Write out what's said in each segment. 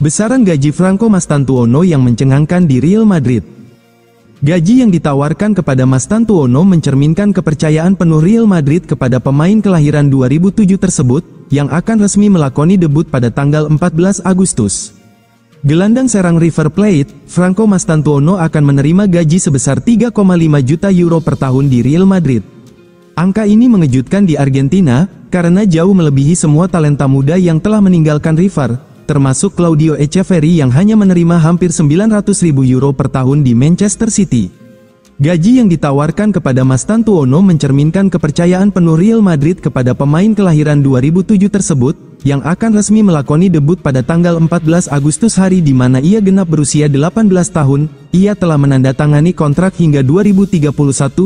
Besaran gaji Franco Mastantuono yang mencengangkan di Real Madrid. Gaji yang ditawarkan kepada Mastantuono mencerminkan kepercayaan penuh Real Madrid kepada pemain kelahiran 2007 tersebut, yang akan resmi melakoni debut pada tanggal 14 Agustus. Gelandang serang River Plate, Franco Mastantuono akan menerima gaji sebesar 3,5 juta euro per tahun di Real Madrid. Angka ini mengejutkan di Argentina, karena jauh melebihi semua talenta muda yang telah meninggalkan River, termasuk Claudio Echeverri yang hanya menerima hampir 900.000 euro per tahun di Manchester City. Gaji yang ditawarkan kepada Mastantuono mencerminkan kepercayaan penuh Real Madrid kepada pemain kelahiran 2007 tersebut, yang akan resmi melakoni debut pada tanggal 14 Agustus hari di mana ia genap berusia 18 tahun. Ia telah menandatangani kontrak hingga 2031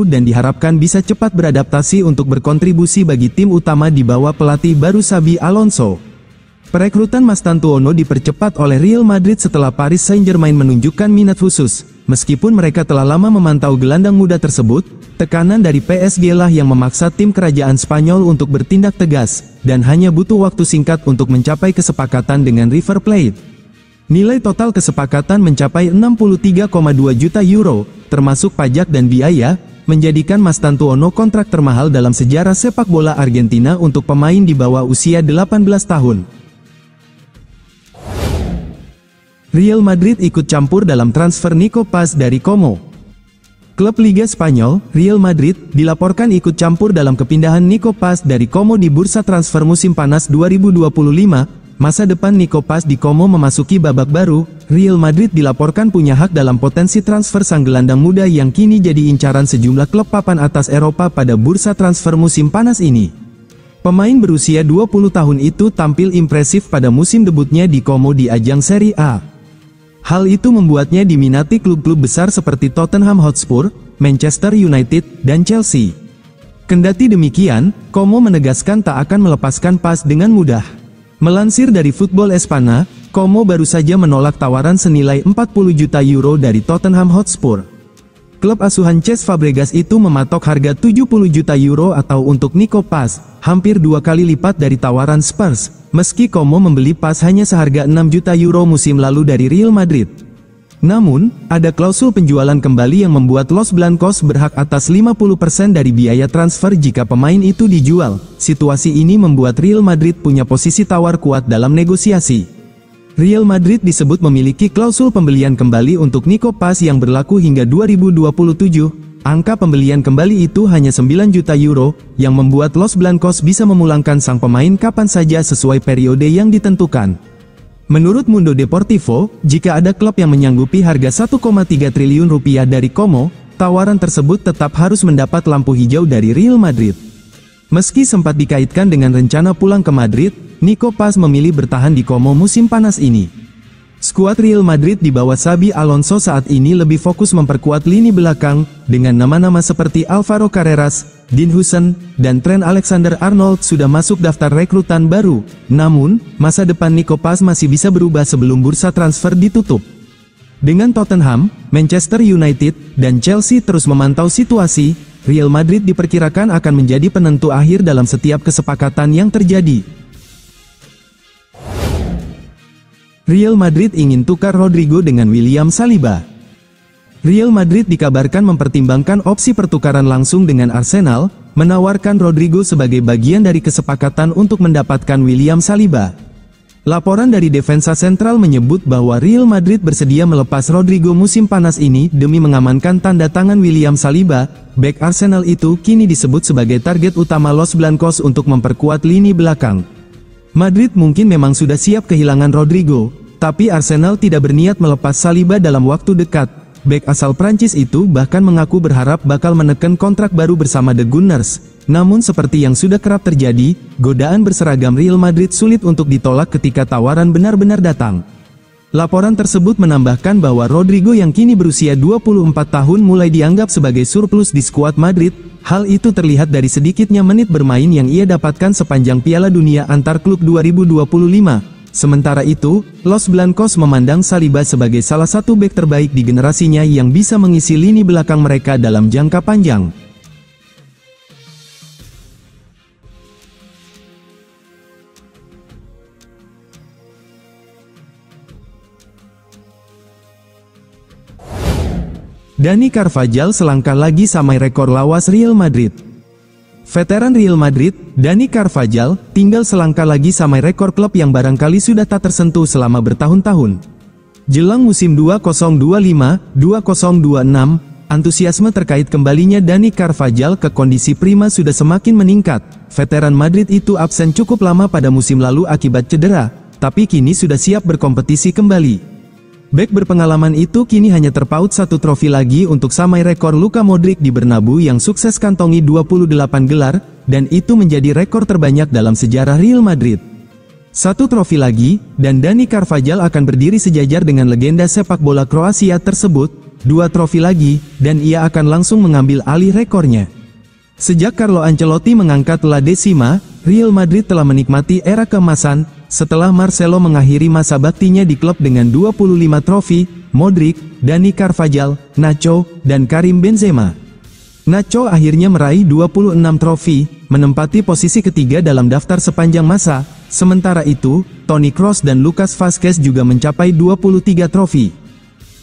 dan diharapkan bisa cepat beradaptasi untuk berkontribusi bagi tim utama di bawah pelatih baru Xabi Alonso. Perekrutan Mastantuono dipercepat oleh Real Madrid setelah Paris Saint-Germain menunjukkan minat khusus. Meskipun mereka telah lama memantau gelandang muda tersebut, tekanan dari PSG lah yang memaksa tim kerajaan Spanyol untuk bertindak tegas, dan hanya butuh waktu singkat untuk mencapai kesepakatan dengan River Plate. Nilai total kesepakatan mencapai 63,2 juta euro, termasuk pajak dan biaya, menjadikan Mastantuono kontrak termahal dalam sejarah sepak bola Argentina untuk pemain di bawah usia 18 tahun. Real Madrid ikut campur dalam transfer Nico Paz dari Como. Klub Liga Spanyol, Real Madrid, dilaporkan ikut campur dalam kepindahan Nico Paz dari Como di bursa transfer musim panas 2025. Masa depan Nico Paz di Como memasuki babak baru. Real Madrid dilaporkan punya hak dalam potensi transfer sang gelandang muda yang kini jadi incaran sejumlah klub papan atas Eropa pada bursa transfer musim panas ini. Pemain berusia 20 tahun itu tampil impresif pada musim debutnya di Como di ajang Serie A. Hal itu membuatnya diminati klub-klub besar seperti Tottenham Hotspur, Manchester United, dan Chelsea. Kendati demikian, Como menegaskan tak akan melepaskan Paz dengan mudah. Melansir dari Football Espana, Como baru saja menolak tawaran senilai 40 juta euro dari Tottenham Hotspur. Klub asuhan Cesc Fabregas itu mematok harga 70 juta euro atau untuk Nico Paz, hampir 2 kali lipat dari tawaran Spurs, meski Como membeli Paz hanya seharga 6 juta euro musim lalu dari Real Madrid. Namun, ada klausul penjualan kembali yang membuat Los Blancos berhak atas 50% dari biaya transfer jika pemain itu dijual. Situasi ini membuat Real Madrid punya posisi tawar kuat dalam negosiasi. Real Madrid disebut memiliki klausul pembelian kembali untuk Nico Paz yang berlaku hingga 2027. Angka pembelian kembali itu hanya 9 juta euro, yang membuat Los Blancos bisa memulangkan sang pemain kapan saja sesuai periode yang ditentukan. Menurut Mundo Deportivo, jika ada klub yang menyanggupi harga 1,3 triliun rupiah dari Como, tawaran tersebut tetap harus mendapat lampu hijau dari Real Madrid. Meski sempat dikaitkan dengan rencana pulang ke Madrid, Nico Paz memilih bertahan di Como musim panas ini. Skuad Real Madrid di bawah Xabi Alonso saat ini lebih fokus memperkuat lini belakang, dengan nama-nama seperti Alvaro Carreras, Dean Huijsen, dan Trent Alexander-Arnold sudah masuk daftar rekrutan baru. Namun, masa depan Nico Paz masih bisa berubah sebelum bursa transfer ditutup. Dengan Tottenham, Manchester United, dan Chelsea terus memantau situasi, Real Madrid diperkirakan akan menjadi penentu akhir dalam setiap kesepakatan yang terjadi. Real Madrid ingin tukar Rodrigo dengan William Saliba. Real Madrid dikabarkan mempertimbangkan opsi pertukaran langsung dengan Arsenal, menawarkan Rodrigo sebagai bagian dari kesepakatan untuk mendapatkan William Saliba. Laporan dari Defensa Sentral menyebut bahwa Real Madrid bersedia melepas Rodrigo musim panas ini demi mengamankan tanda tangan William Saliba. Bek Arsenal itu kini disebut sebagai target utama Los Blancos untuk memperkuat lini belakang. Madrid mungkin memang sudah siap kehilangan Rodrigo, tapi Arsenal tidak berniat melepas Saliba dalam waktu dekat. Bek asal Prancis itu bahkan mengaku berharap bakal menekan kontrak baru bersama The Gunners. Namun seperti yang sudah kerap terjadi, godaan berseragam Real Madrid sulit untuk ditolak ketika tawaran benar-benar datang. Laporan tersebut menambahkan bahwa Rodrigo yang kini berusia 24 tahun mulai dianggap sebagai surplus di skuad Madrid. Hal itu terlihat dari sedikitnya menit bermain yang ia dapatkan sepanjang Piala Dunia antar klub 2025. Sementara itu, Los Blancos memandang Saliba sebagai salah satu bek terbaik di generasinya yang bisa mengisi lini belakang mereka dalam jangka panjang. Dani Carvajal selangkah lagi samai rekor lawas Real Madrid. Veteran Real Madrid, Dani Carvajal, tinggal selangkah lagi samai rekor klub yang barangkali sudah tak tersentuh selama bertahun-tahun. Jelang musim 2025-2026, antusiasme terkait kembalinya Dani Carvajal ke kondisi prima sudah semakin meningkat. Veteran Madrid itu absen cukup lama pada musim lalu akibat cedera, tapi kini sudah siap berkompetisi kembali. Bek berpengalaman itu kini hanya terpaut satu trofi lagi untuk samai rekor Luka Modric di Bernabeu yang sukses kantongi 28 gelar, dan itu menjadi rekor terbanyak dalam sejarah Real Madrid. Satu trofi lagi, dan Dani Carvajal akan berdiri sejajar dengan legenda sepak bola Kroasia tersebut. Dua trofi lagi, dan ia akan langsung mengambil alih rekornya. Sejak Carlo Ancelotti mengangkat La Decima, Real Madrid telah menikmati era keemasan. Setelah Marcelo mengakhiri masa baktinya di klub dengan 25 trofi, Modric, Dani Carvajal, Nacho, dan Karim Benzema. Nacho akhirnya meraih 26 trofi, menempati posisi ketiga dalam daftar sepanjang masa. Sementara itu, Toni Kroos dan Lucas Vazquez juga mencapai 23 trofi.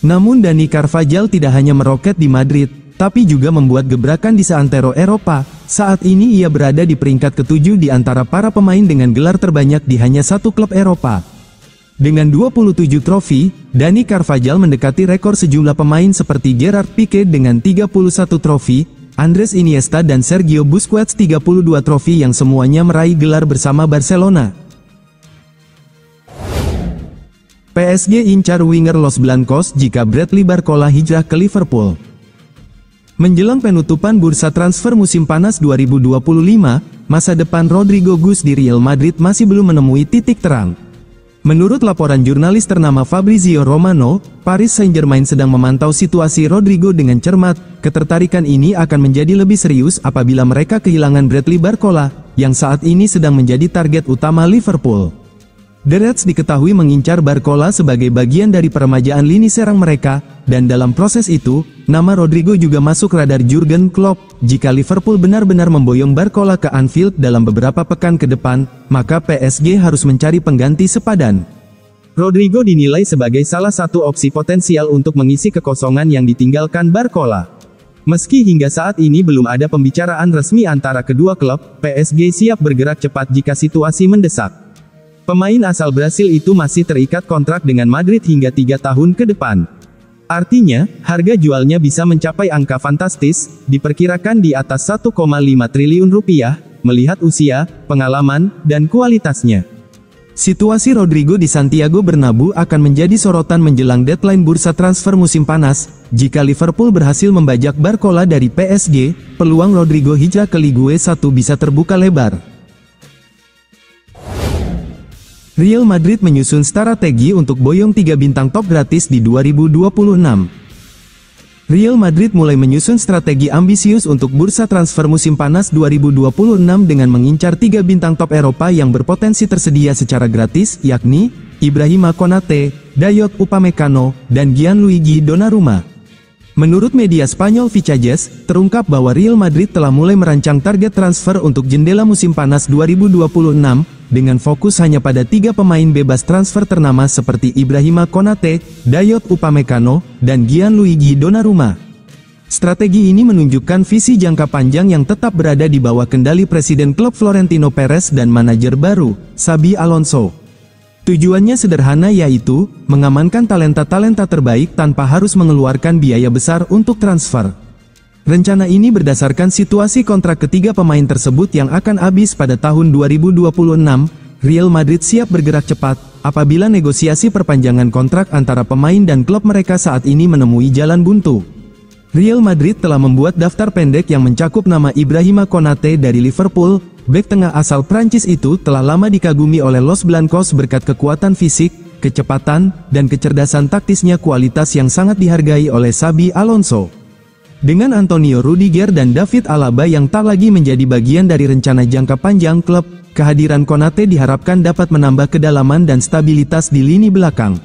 Namun Dani Carvajal tidak hanya meroket di Madrid, tapi juga membuat gebrakan di seantero Eropa. Saat ini ia berada di peringkat ke-7 di antara para pemain dengan gelar terbanyak di hanya satu klub Eropa. Dengan 27 trofi, Dani Carvajal mendekati rekor sejumlah pemain seperti Gerard Piqué dengan 31 trofi, Andres Iniesta dan Sergio Busquets 32 trofi yang semuanya meraih gelar bersama Barcelona. PSG incar winger Los Blancos jika Bradley Barcola hijrah ke Liverpool. Menjelang penutupan bursa transfer musim panas 2025, masa depan Rodrigo Gus di Real Madrid masih belum menemui titik terang. Menurut laporan jurnalis ternama Fabrizio Romano, Paris Saint-Germain sedang memantau situasi Rodrigo dengan cermat. Ketertarikan ini akan menjadi lebih serius apabila mereka kehilangan Bradley Barcola, yang saat ini sedang menjadi target utama Liverpool. The Reds diketahui mengincar Barcola sebagai bagian dari peremajaan lini serang mereka, dan dalam proses itu, nama Rodrigo juga masuk radar Jurgen Klopp. Jika Liverpool benar-benar memboyong Barcola ke Anfield dalam beberapa pekan ke depan, maka PSG harus mencari pengganti sepadan. Rodrigo dinilai sebagai salah satu opsi potensial untuk mengisi kekosongan yang ditinggalkan Barcola. Meski hingga saat ini belum ada pembicaraan resmi antara kedua klub, PSG siap bergerak cepat jika situasi mendesak. Pemain asal Brasil itu masih terikat kontrak dengan Madrid hingga 3 tahun ke depan. Artinya, harga jualnya bisa mencapai angka fantastis, diperkirakan di atas 1,5 triliun rupiah, melihat usia, pengalaman, dan kualitasnya. Situasi Rodrigo di Santiago Bernabeu akan menjadi sorotan menjelang deadline bursa transfer musim panas. Jika Liverpool berhasil membajak Barcola dari PSG, peluang Rodrigo hijrah ke Ligue 1 bisa terbuka lebar. Real Madrid menyusun strategi untuk boyong 3 bintang top gratis di 2026. Real Madrid mulai menyusun strategi ambisius untuk bursa transfer musim panas 2026 dengan mengincar 3 bintang top Eropa yang berpotensi tersedia secara gratis, yakni Ibrahima Konate, Dayot Upamecano, dan Gianluigi Donnarumma. Menurut media Spanyol Fichajes, terungkap bahwa Real Madrid telah mulai merancang target transfer untuk jendela musim panas 2026, dengan fokus hanya pada 3 pemain bebas transfer ternama seperti Ibrahima Konate, Dayot Upamecano, dan Gianluigi Donnarumma. Strategi ini menunjukkan visi jangka panjang yang tetap berada di bawah kendali Presiden klub Florentino Perez dan manajer baru, Xabi Alonso. Tujuannya sederhana, yaitu mengamankan talenta-talenta terbaik tanpa harus mengeluarkan biaya besar untuk transfer. Rencana ini berdasarkan situasi kontrak ketiga pemain tersebut yang akan habis pada tahun 2026. Real Madrid siap bergerak cepat apabila negosiasi perpanjangan kontrak antara pemain dan klub mereka saat ini menemui jalan buntu. Real Madrid telah membuat daftar pendek yang mencakup nama Ibrahima Konate dari Liverpool. Bek tengah asal Prancis itu telah lama dikagumi oleh Los Blancos berkat kekuatan fisik, kecepatan, dan kecerdasan taktisnya, kualitas yang sangat dihargai oleh Xabi Alonso. Dengan Antonio Rudiger dan David Alaba yang tak lagi menjadi bagian dari rencana jangka panjang klub, kehadiran Konate diharapkan dapat menambah kedalaman dan stabilitas di lini belakang.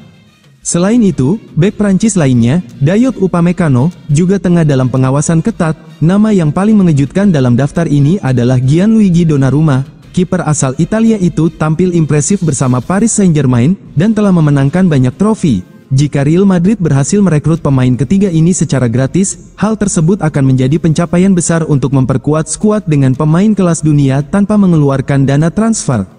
Selain itu, bek Prancis lainnya, Dayot Upamecano, juga tengah dalam pengawasan ketat. Nama yang paling mengejutkan dalam daftar ini adalah Gianluigi Donnarumma. Kiper asal Italia itu tampil impresif bersama Paris Saint-Germain, dan telah memenangkan banyak trofi. Jika Real Madrid berhasil merekrut pemain ketiga ini secara gratis, hal tersebut akan menjadi pencapaian besar untuk memperkuat skuad dengan pemain kelas dunia tanpa mengeluarkan dana transfer.